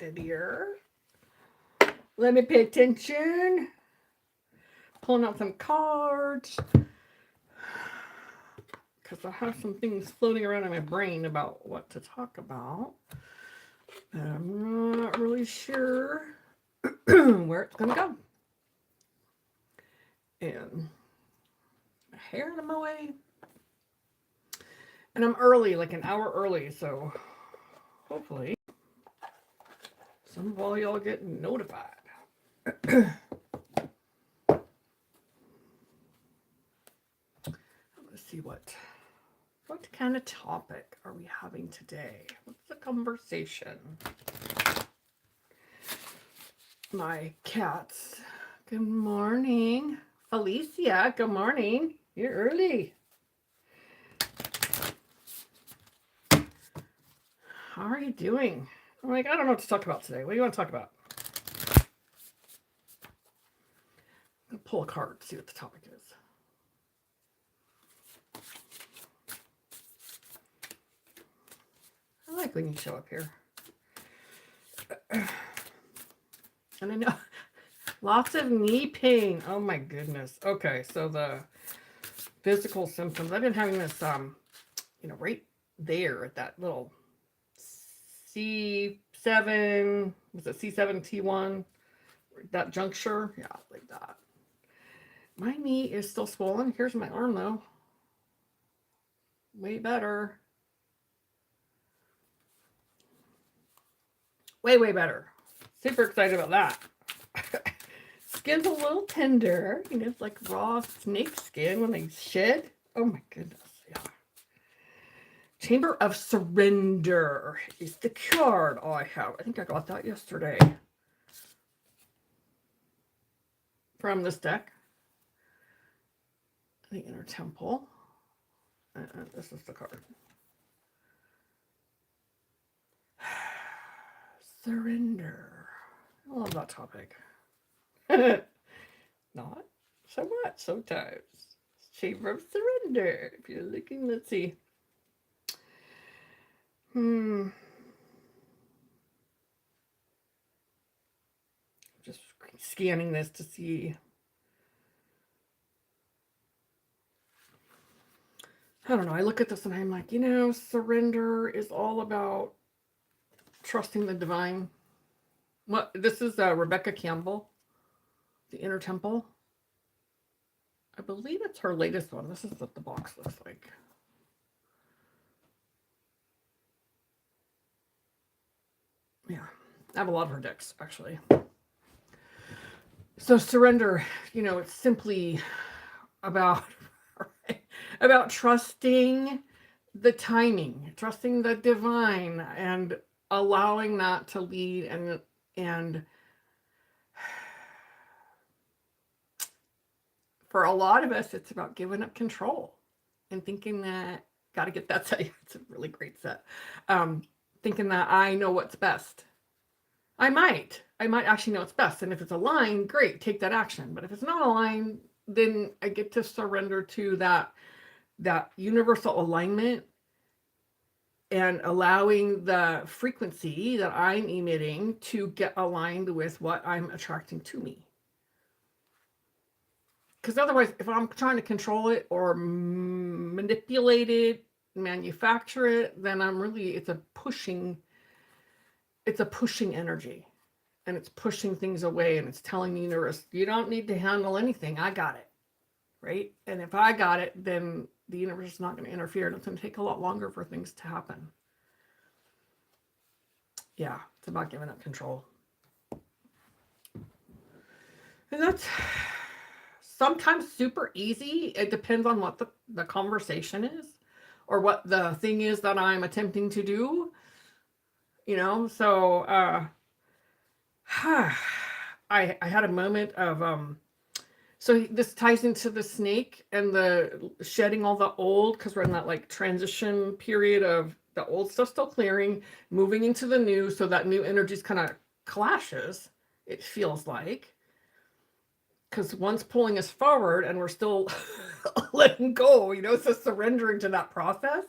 distracted here. Let me pay attention. Pulling out some cards. Because I have some things floating around in my brain about what to talk about. And I'm not really sure where it's going to go. And my hair in my way. And I'm early, like an hour early, so hopefully some of all y'all get notified. Let's see what kind of topic are we having today? What's the conversation? My cats. Good morning. Alicia, good morning. You're early. How are you doing? I'm like, I don't know what to talk about today. What do you want to talk about? I'm going to pull a card to see what the topic is. I like when you show up here. And I know lots of knee pain. Oh my goodness. Okay, so the physical symptoms. I've been having this, right there at that little C7, was it C7, T1? That juncture? Yeah, like that. My knee is still swollen. Here's my arm though. Way better. Way better. Super excited about that. Skin's a little tender. It's like raw snake skin when they shed. Oh my goodness. Yeah. Chamber of Surrender is the card I have. I think I got that yesterday. From this deck. The Inner Temple. This is the card. Surrender. I love that topic. Not so much sometimes. Chamber of Surrender. If you're looking, let's see. Just scanning this to see. I don't know. I look at this and I'm like, surrender is all about trusting the divine. What? This is Rebecca Campbell, The Inner Temple. I believe it's her latest one. This is what the box looks like. Yeah, I have a lot of her decks, actually. So surrender, it's simply about trusting the timing, trusting the divine, and allowing that to lead. And for a lot of us, it's about giving up control and thinking that, got to get that set. It's a really great set. Thinking that I know what's best. I might actually know what's best. And if it's aligned, great, take that action. But if it's not aligned, then I get to surrender to that universal alignment and allowing the frequency that I'm emitting to get aligned with what I'm attracting to me. Because otherwise, if I'm trying to control it or manipulate it, manufacture it, then it's a pushing energy. And it's pushing things away, and it's telling the universe, you don't need to handle anything. I got it. Right? And if I got it, then the universe is not going to interfere. And it's going to take a lot longer for things to happen. Yeah, it's about giving up control. And that's sometimes super easy. It depends on what the conversation is or what the thing is that I'm attempting to do. So I had a moment of so this ties into the snake and the shedding all the old, because we're in that like transition period of the old stuff still clearing, moving into the new, so that new energies kind of clashes, it feels like. Because one's pulling us forward and we're still letting go, so surrendering to that process.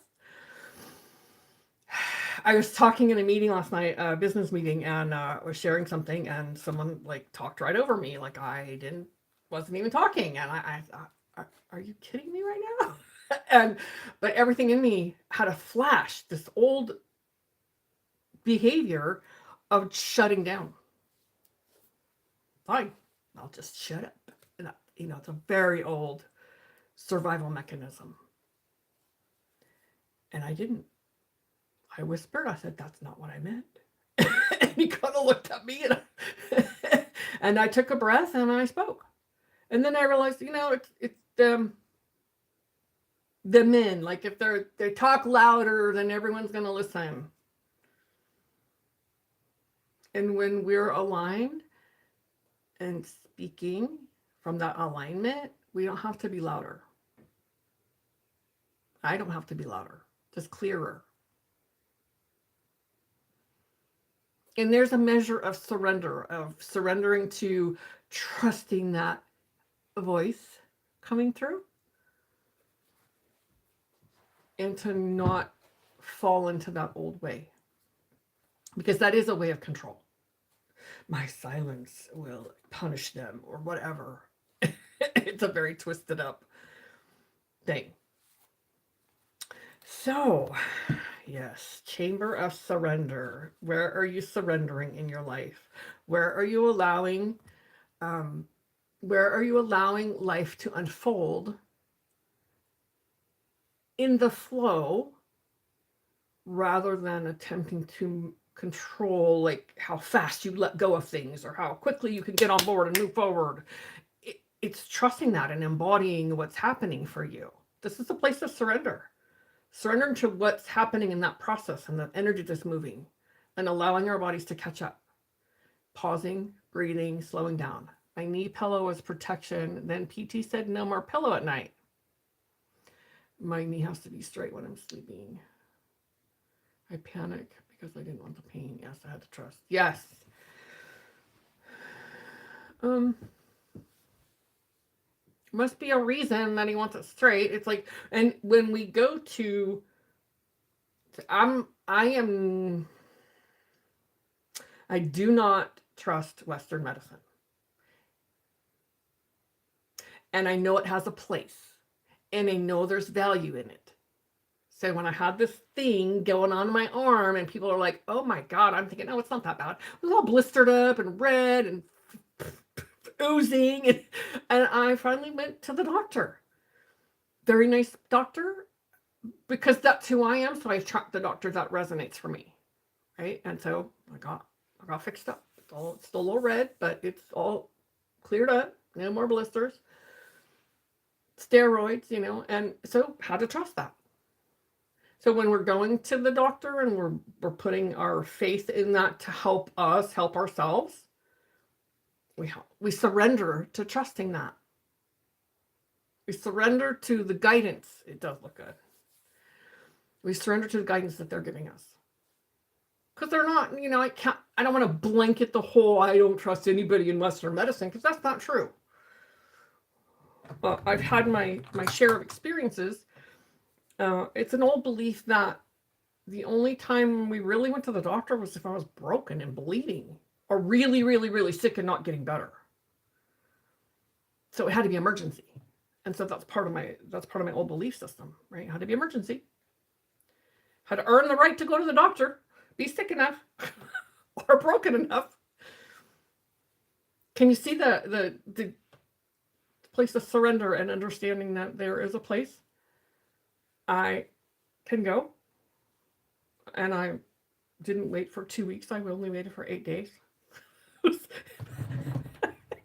I was talking in a meeting last night, a business meeting, and was sharing something, and someone like talked right over me, like wasn't even talking, and I thought, are you kidding me right now? But everything in me had a flash, this old behavior of shutting down. Fine, I'll just shut up. And, it's a very old survival mechanism. And I didn't. I whispered, I said, that's not what I meant. And he kind of looked at me, and I took a breath and I spoke. And then I realized, it's the men. Like if they talk louder, then everyone's going to listen. And when we're aligned and speaking from that alignment, we don't have to be louder. I don't have to be louder, just clearer. And there's a measure of surrendering to trusting that voice coming through, and to not fall into that old way, because that is a way of control. My silence will punish them or whatever. It's a very twisted up thing. So, yes, chamber of surrender. Where are you surrendering in your life? Where are you allowing life to unfold in the flow, rather than attempting to control like how fast you let go of things or how quickly you can get on board and move forward? It's trusting that and embodying what's happening for you. This is a place of surrender. Surrendering to what's happening in that process and the energy that's moving, and allowing our bodies to catch up. Pausing, breathing, slowing down. My knee pillow was protection. Then PT said no more pillow at night. My knee has to be straight when I'm sleeping. I panic because I didn't want the pain. Yes, I had to trust. Yes. Must be a reason that he wants it straight. It's like, and when we go to, I do not trust Western medicine. And I know it has a place, and I know there's value in it. So when I had this thing going on my arm and people are like, oh my God, I'm thinking, no, it's not that bad. It was all blistered up and red and oozing. And I finally went to the doctor. Very nice doctor, because that's who I am. So I tracked the doctor that resonates for me. Right. And so I got fixed up. It's still a little red, but it's all cleared up. No more blisters. Steroids, and so had to trust that. So when we're going to the doctor and we're putting our faith in that to help us help ourselves, we surrender to trusting that. We surrender to the guidance. It does look good. We surrender to the guidance that they're giving us. Because they're not, I don't want to blanket the whole, I don't trust anybody in Western medicine, because that's not true. I've had my share of experiences. It's an old belief that the only time we really went to the doctor was if I was broken and bleeding, or really, really, really sick and not getting better. So it had to be emergency. And so that's part of my old belief system, right? It had to be emergency. Had to earn the right to go to the doctor, be sick enough or broken enough. Can you see the place of surrender and understanding that there is a place I can go? And I didn't wait for 2 weeks. I only waited for 8 days.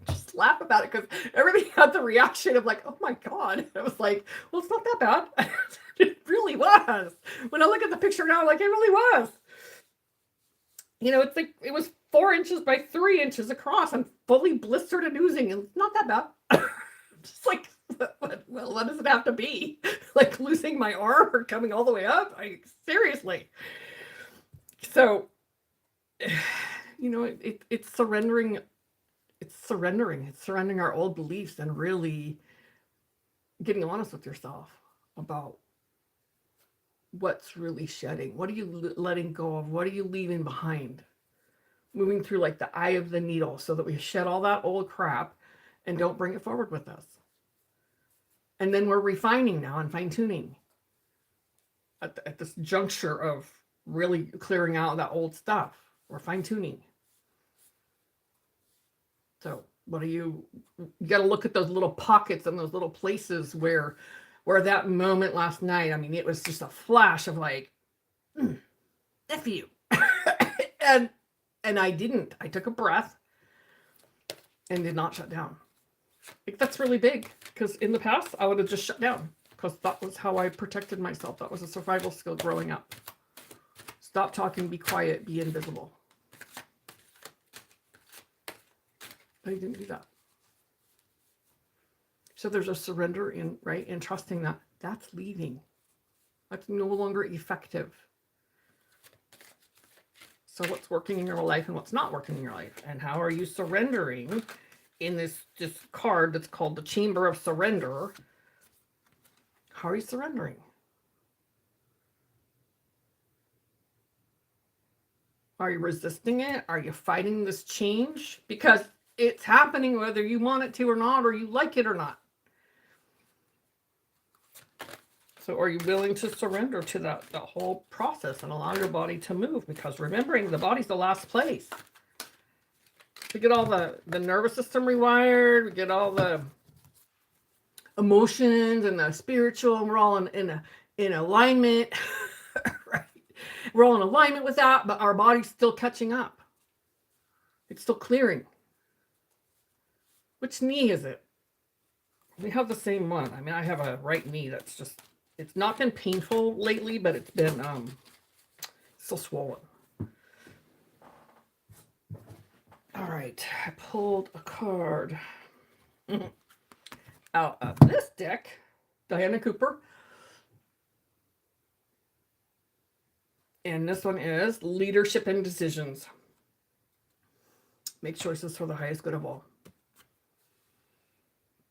Just laugh about it, because everybody had the reaction of like, oh my God. I was like, well, it's not that bad. It really was. When I look at the picture now, I'm like, it really was. It's like it was 4 inches by 3 inches across and fully blistered and oozing. And it's not that bad. Just like, what does it have to be? Like losing my arm or coming all the way up? Seriously. So, it's surrendering. It's surrendering our old beliefs and really getting honest with yourself about what's really shedding? What are you letting go of? What are you leaving behind? Moving through like the eye of the needle so that we shed all that old crap and don't bring it forward with us. And then we're refining now and fine tuning at this juncture of really clearing out that old stuff. We're fine tuning. So what do you got to look at those little pockets and those little places where that moment last night, I mean, it was just a flash of like, F you. and I didn't. I took a breath and did not shut down. Like, that's really big, because in the past, I would have just shut down, because that was how I protected myself. That was a survival skill growing up. Stop talking, be quiet, be invisible. But I didn't do that. So there's a surrender in, right, in trusting that that's leaving. That's no longer effective. So what's working in your life and what's not working in your life? And how are you surrendering in this card that's called the Chamber of Surrender? How are you surrendering? Are you resisting it? Are you fighting this change? Because it's happening whether you want it to or not, or you like it or not. So are you willing to surrender to that whole process and allow your body to move? Because remembering, the body's the last place. We get all the nervous system rewired. We get all the emotions and the spiritual, and we're all in alignment. Right? We're all in alignment with that, but our body's still catching up. It's still clearing. Which knee is it? We have the same one. I mean, I have a right knee that's just, it's not been painful lately, but it's been still swollen. All right, I pulled a card out of this deck, Diana Cooper. And this one is Leadership and Decisions. Make choices for the highest good of all.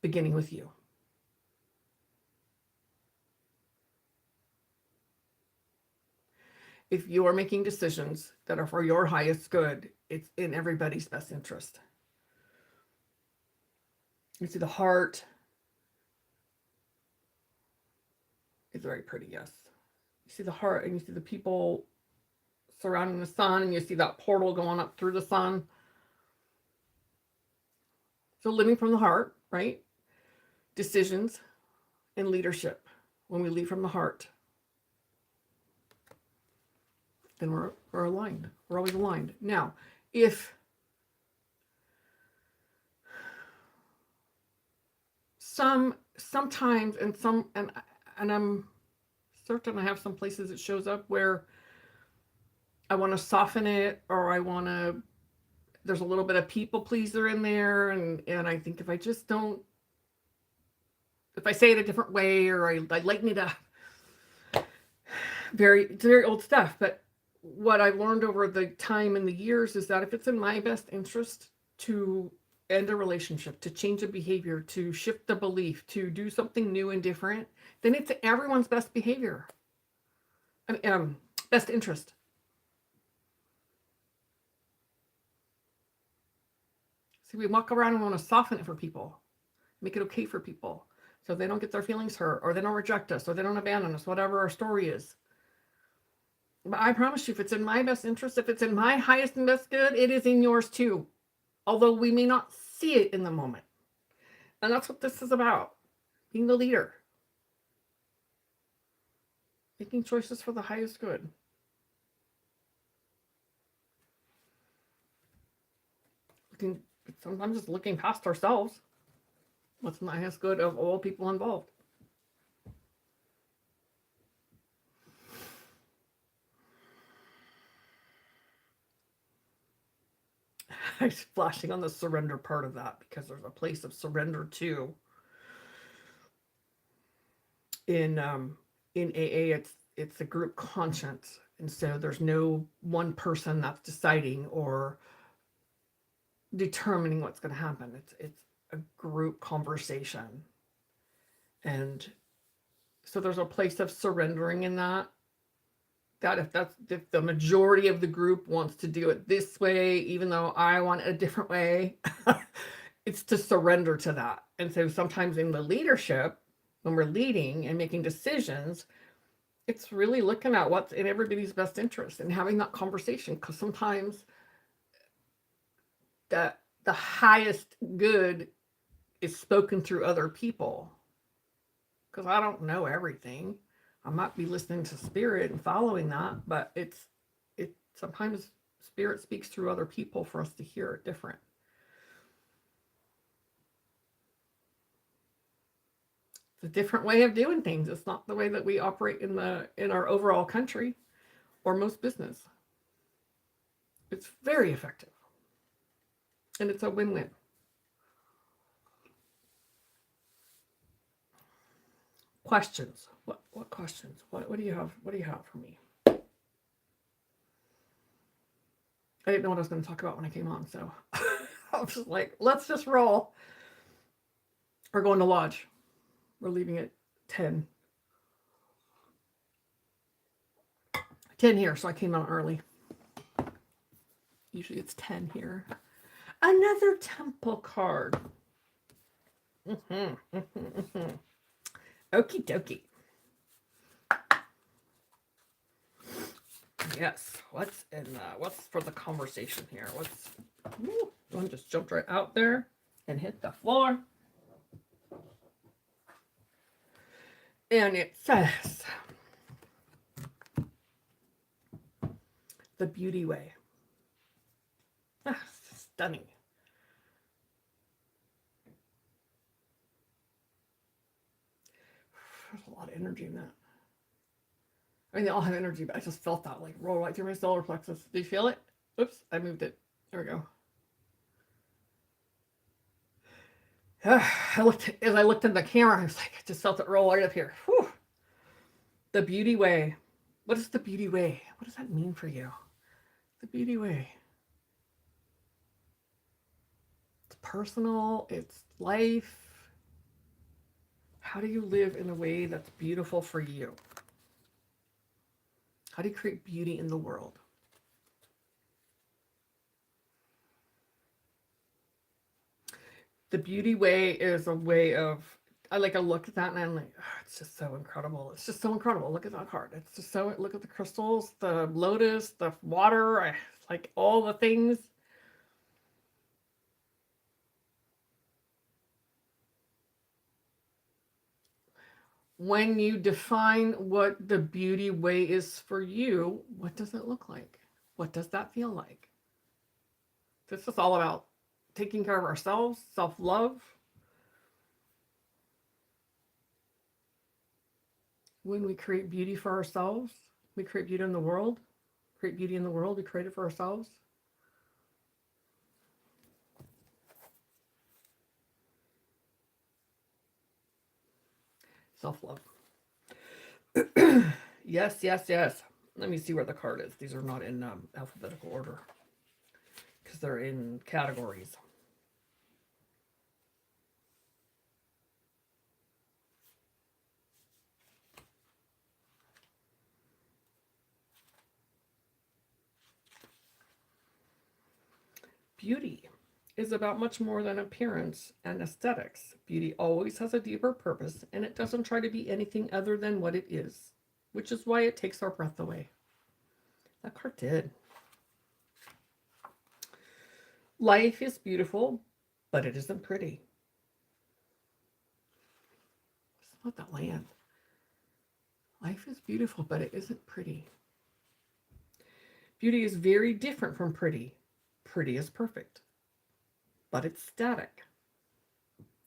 Beginning with you. If you're making decisions that are for your highest good, it's in everybody's best interest. You see the heart. It's very pretty, yes. You see the heart, and you see the people surrounding the sun, and you see that portal going up through the sun. So living from the heart, right? Decisions and leadership. When we lead from the heart, then we're aligned. We're always aligned. Now, if sometimes and I'm certain I have some places it shows up where I want to soften it, or there's a little bit of people pleaser in there, and I think if I say it a different way, or I lighten it up, it's very old stuff. But what I've learned over the time and the years is that if it's in my best interest to end a relationship, to change a behavior, to shift the belief, to do something new and different, then it's everyone's best behavior. Best interest. See, we walk around and want to soften it for people, make it okay for people, so they don't get their feelings hurt, or they don't reject us, or they don't abandon us, whatever our story is. But I promise you, if it's in my best interest, if it's in my highest and best good, it is in yours too. Although we may not see it in the moment. And that's what this is about. Being the leader. Making choices for the highest good. Sometimes just looking past ourselves. What's the highest good of all people involved? I'm flashing on the surrender part of that, because there's a place of surrender too. In AA, it's a group conscience, and so there's no one person that's deciding or determining what's going to happen. It's a group conversation, and so there's a place of surrendering in that, that if the majority of the group wants to do it this way, even though I want it a different way, it's to surrender to that. And so sometimes in the leadership, when we're leading and making decisions, it's really looking at what's in everybody's best interest and having that conversation, because sometimes the highest good is spoken through other people, because I don't know everything. I might be listening to spirit and following that, but it sometimes spirit speaks through other people for us to hear it different. It's a different way of doing things. It's not the way that we operate in our overall country or most business. It's very effective. And it's a win-win. Questions. What questions? What do you have? What do you have for me? I didn't know what I was going to talk about when I came on, so I was just like, let's just roll. We're going to lodge. We're leaving at 10. 10 here, so I came out early. Usually it's 10 here. Another temple card. Okie dokie. Yes. What's for the conversation here? One just jumped right out there and hit the floor. And it says, the beauty way. Stunning. There's a lot of energy in that. I mean, they all have energy, but I just felt that like roll right through my solar plexus. Do you feel it? Oops, I moved it. There we go. As I looked in the camera, I was like, I just felt it roll right up here. Whew. The beauty way. What is the beauty way? What does that mean for you? The beauty way. It's personal. It's life. How do you live in a way that's beautiful for you? How do you create beauty in the world? The beauty way is a way of, I look at that and I'm like, oh, it's just so incredible. It's just so incredible. Look at that card. It's just so, look at the crystals, the lotus, the water, like all the things. When you define what the beauty way is for you, what does it look like? What does that feel like? This is all about taking care of ourselves, self-love. When we create beauty for ourselves, we create beauty in the world. Create beauty in the world, we create it for ourselves. Self-love. Yes, yes, yes. Let me see where the card is. These are not in alphabetical order because they're in categories. Beauty is about much more than appearance and aesthetics. Beauty always has a deeper purpose, and it doesn't try to be anything other than what it is, which is why it takes our breath away. That card did. Life is beautiful, but it isn't pretty. Just let that land. Life is beautiful, but it isn't pretty. Beauty is very different from pretty. Pretty is perfect, but it's static,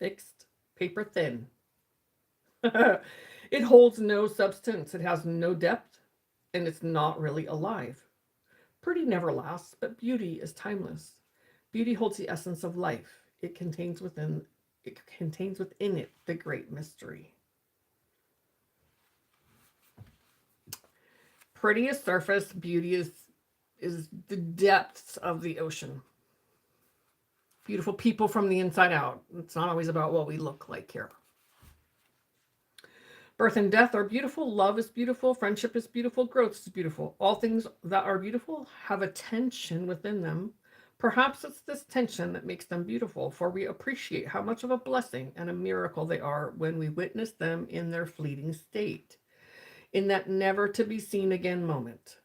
fixed, paper thin. It holds no substance, it has no depth, and it's not really alive. Pretty never lasts, but beauty is timeless. Beauty holds the essence of life. It contains within it the great mystery. Pretty is surface, beauty is the depths of the ocean. Beautiful people from the inside out. It's not always about what we look like here. Birth and death are beautiful. Love is beautiful. Friendship is beautiful. Growth is beautiful. All things that are beautiful have a tension within them. Perhaps it's this tension that makes them beautiful, for we appreciate how much of a blessing and a miracle they are when we witness them in their fleeting state, in that never to be seen again moment.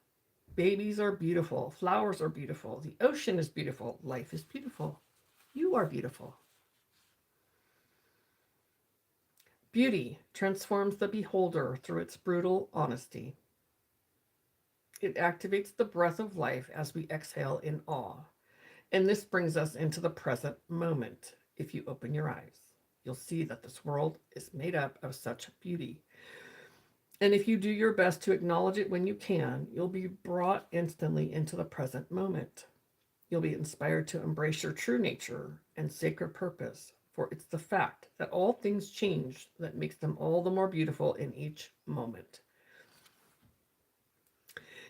Babies are beautiful. Flowers are beautiful. The ocean is beautiful. Life is beautiful. You are beautiful. Beauty transforms the beholder through its brutal honesty. It activates the breath of life as we exhale in awe. And this brings us into the present moment. If you open your eyes, you'll see that this world is made up of such beauty. And if you do your best to acknowledge it when you can, you'll be brought instantly into the present moment. You'll be inspired to embrace your true nature and sacred purpose, for it's the fact that all things change that makes them all the more beautiful in each moment.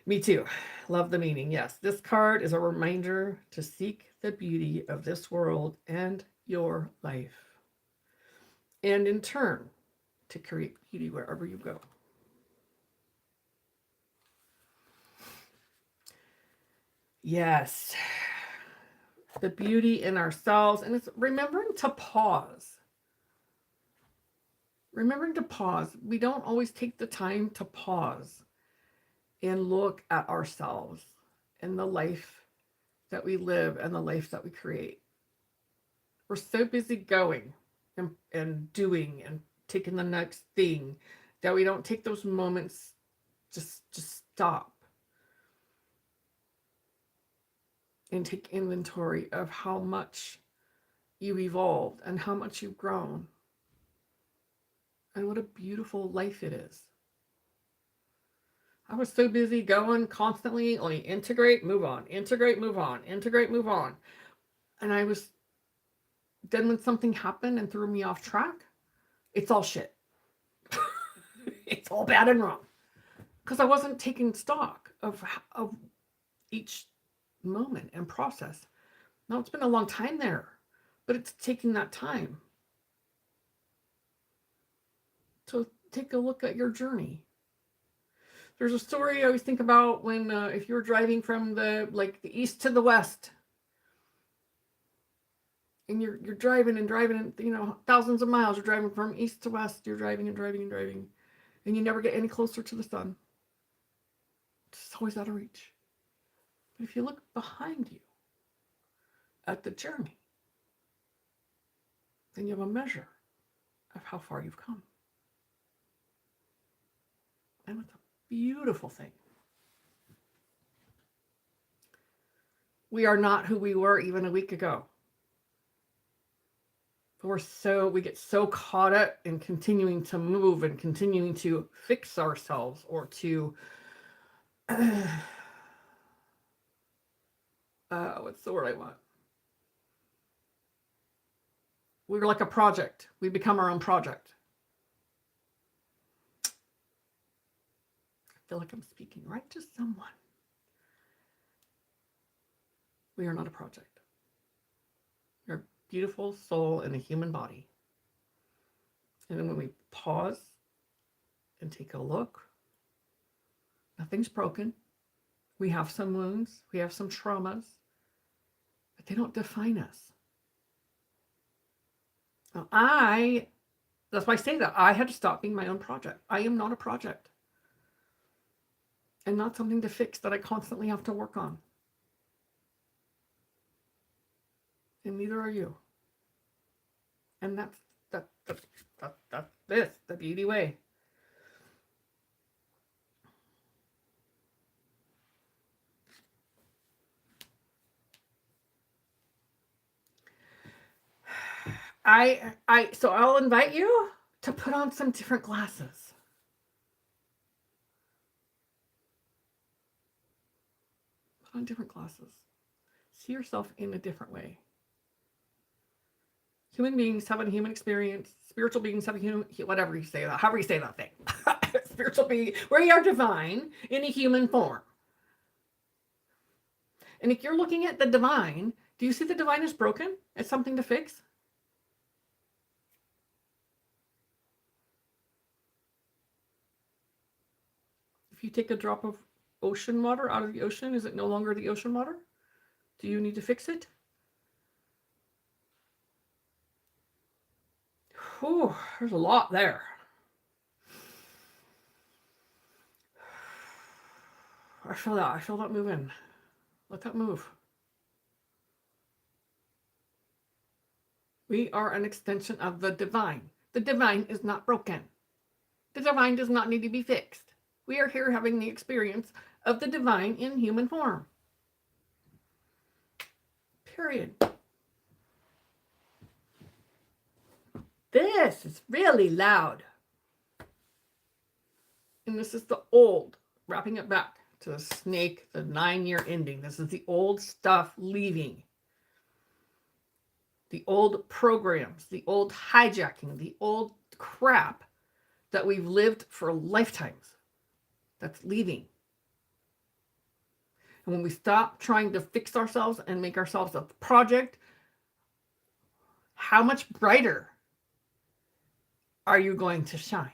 Me too. Love the meaning. Yes, this card is a reminder to seek the beauty of this world and your life. And in turn, to create beauty wherever you go. Yes. The beauty in ourselves, and it's remembering to pause. Remembering to pause. We don't always take the time to pause and look at ourselves and the life that we live and the life that we create. We're so busy going and doing and taking the next thing that we don't take those moments just stop and take inventory of how much you've evolved and how much you've grown and what a beautiful life it is. I was so busy going constantly, only integrate, move on, integrate, move on, integrate, move on. And I was, then when something happened and threw me off track, it's all shit. It's all bad and wrong. Because I wasn't taking stock of each moment and process. Now, it's been a long time there, but it's taking that time. So take a look at your journey. There's a story I always think about when if you're driving from the east to the west, and you're driving and driving, and thousands of miles. You're driving from east to west. You're driving and driving and driving, and you never get any closer to the sun. It's always out of reach. But if you look behind you at the journey, then you have a measure of how far you've come. And it's a beautiful thing. We are not who we were even a week ago. But we get so caught up in continuing to move and continuing to fix ourselves or to what's the word I want? We're like a project. We become our own project. I feel like I'm speaking right to someone. We are not a project. We're a beautiful soul in a human body. And then when we pause and take a look, nothing's broken. We have some wounds. We have some traumas. But they don't define us. Now, that's why I say that. I had to stop being my own project. I am not a project. And not something to fix that I constantly have to work on. And neither are you. And that's the beauty way. So I'll invite you to put on some different glasses. Put on different glasses. See yourself in a different way. Human beings have a human experience. Spiritual beings have a human, whatever you say that, however you say that thing. Spiritual being, we are divine in a human form. And if you're looking at the divine, do you see the divine is broken? It's something to fix? If you take a drop of ocean water out of the ocean, is it no longer the ocean water? Do you need to fix it? Whew, there's a lot there. I feel that. I feel that moving. Let that move. We are an extension of the divine. The divine is not broken. The divine does not need to be fixed. We are here having the experience of the divine in human form. Period. This is really loud. And this is the old, wrapping it back to the snake, the 9-year ending. This is the old stuff leaving. The old programs, the old hijacking, the old crap that we've lived for lifetimes. That's leaving. And when we stop trying to fix ourselves and make ourselves a project, how much brighter are you going to shine?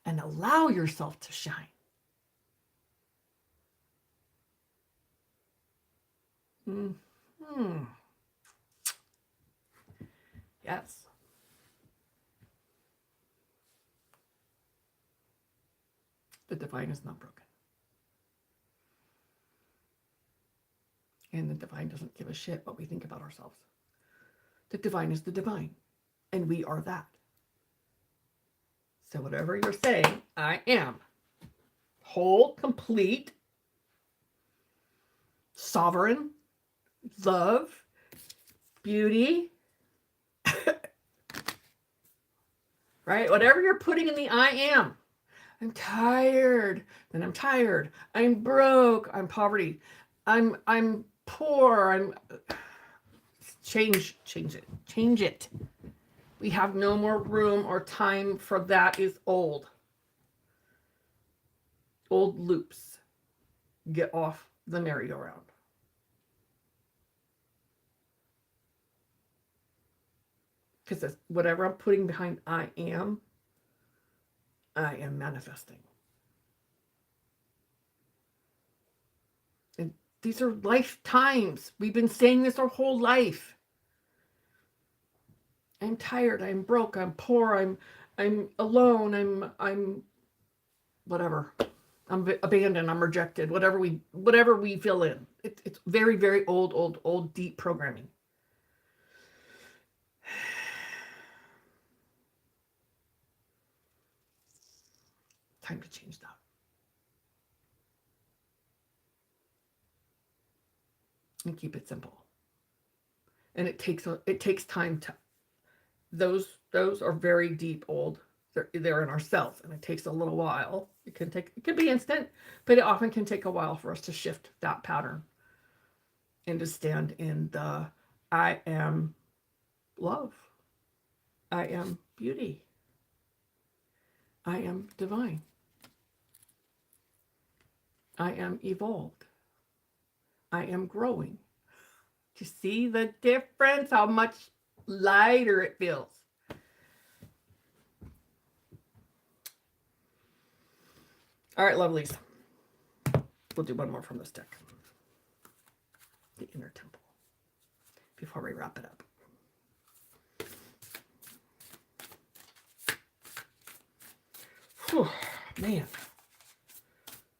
And allow yourself to shine. Mm-hmm. Yes. The divine is not broken. And the divine doesn't give a shit what we think about ourselves. The divine is the divine. And we are that. So whatever you're saying, I am. Whole, complete, sovereign, love, beauty. Right? Whatever you're putting in the I am. I'm tired. Then I'm tired. I'm broke. I'm poverty. I'm poor. I'm change it. Change it. We have no more room or time for that. Is old. Old loops. Get off the merry-go-round. Because whatever I'm putting behind I am manifesting. And these are lifetimes. We've been saying this our whole life. I'm tired, I'm broke, I'm poor, I'm alone, I'm whatever. I'm abandoned, I'm rejected, whatever we fill in. It's very, very old, deep programming. Time to change that. And keep it simple. And it takes time to. Those are very deep, old. They're in our cells, and it takes a little while. It can be instant, but it often can take a while for us to shift that pattern and to stand in the I am love. I am beauty. I am divine. I am evolved. I am growing. Do you see the difference? How much lighter it feels. All right, lovelies. We'll do one more from this deck. The Inner Temple. Before we wrap it up. Whew, man.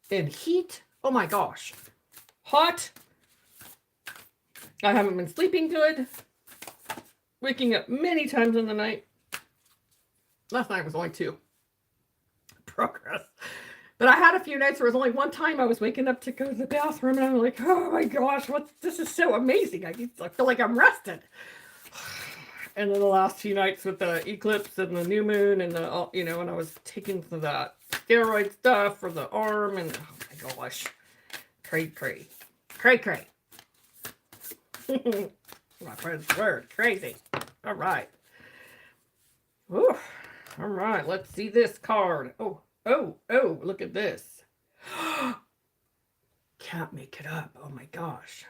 And heat. Oh my gosh. Hot. I haven't been sleeping good. Waking up many times in the night. Last night was only 2. Progress. But I had a few nights where it was only one time I was waking up to go to the bathroom, and I'm like, oh my gosh, this is so amazing. I feel like I'm rested. And then the last few nights with the eclipse and the new moon and and I was taking some of that steroid stuff for the arm, and oh my gosh. Cray. My friend's word, crazy. All right. Ooh. All right, let's see this card. Oh, look at this. Can't make it up. Oh my gosh.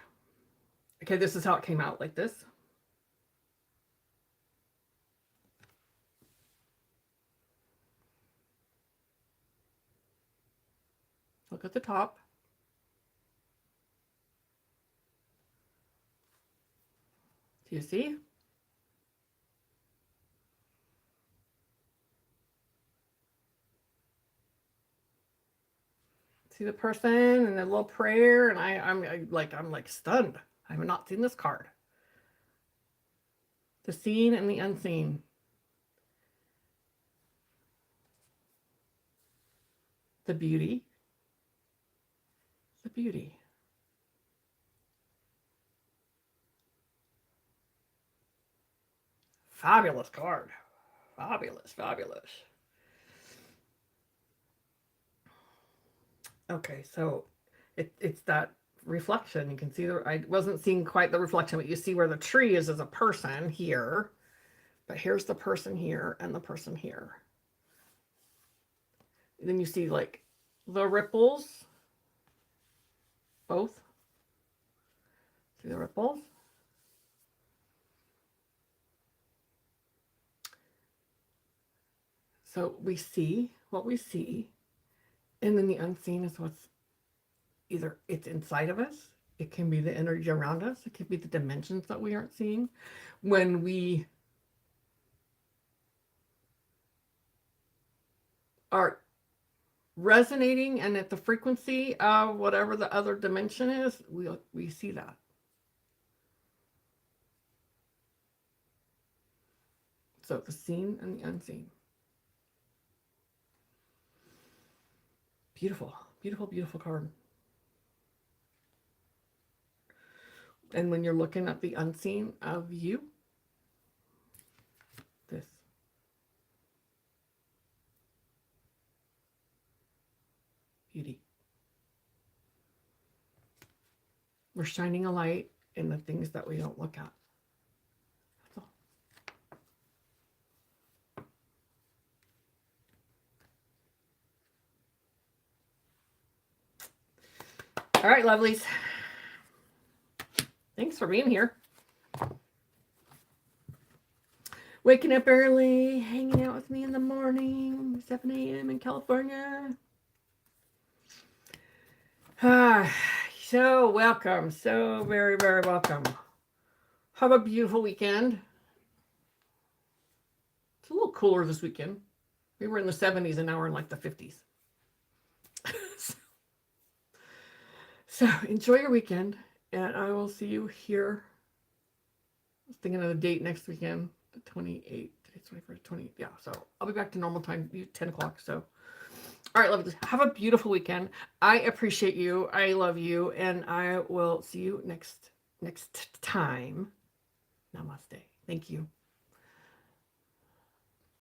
Okay, this is how it came out, like this. look at the top. Do you see? See the person and the little prayer, and I'm like stunned. I have not seen this card. The seen and the unseen. The beauty. The beauty. Fabulous card. Fabulous, fabulous. Okay, so it's that reflection. You can see I wasn't seeing quite the reflection, but you see where the tree is as a person here. But here's the person here and the person here. And then you see like the ripples. Both. See the ripples? So we see what we see, and then the unseen is what's either it's inside of us, it can be the energy around us, it could be the dimensions that we aren't seeing. When we are resonating and at the frequency of whatever the other dimension is, we see that. So the seen and the unseen. Beautiful, beautiful, beautiful card. And when you're looking at the unseen of you, this. Beauty. We're shining a light in the things that we don't look at. That's all. All right, lovelies. Thanks for being here. Waking up early, hanging out with me in the morning, 7 a.m. in California. So welcome. So very, very welcome. Have a beautiful weekend. It's a little cooler this weekend. We were in the 70s and now we're in like the 50s. So enjoy your weekend, and I will see you here. I was thinking of the date next weekend, the 28th. Today's 21st, 20. Yeah, so I'll be back to normal time, 10 o'clock. So, all right, love you. Have a beautiful weekend. I appreciate you. I love you, and I will see you next time. Namaste. Thank you.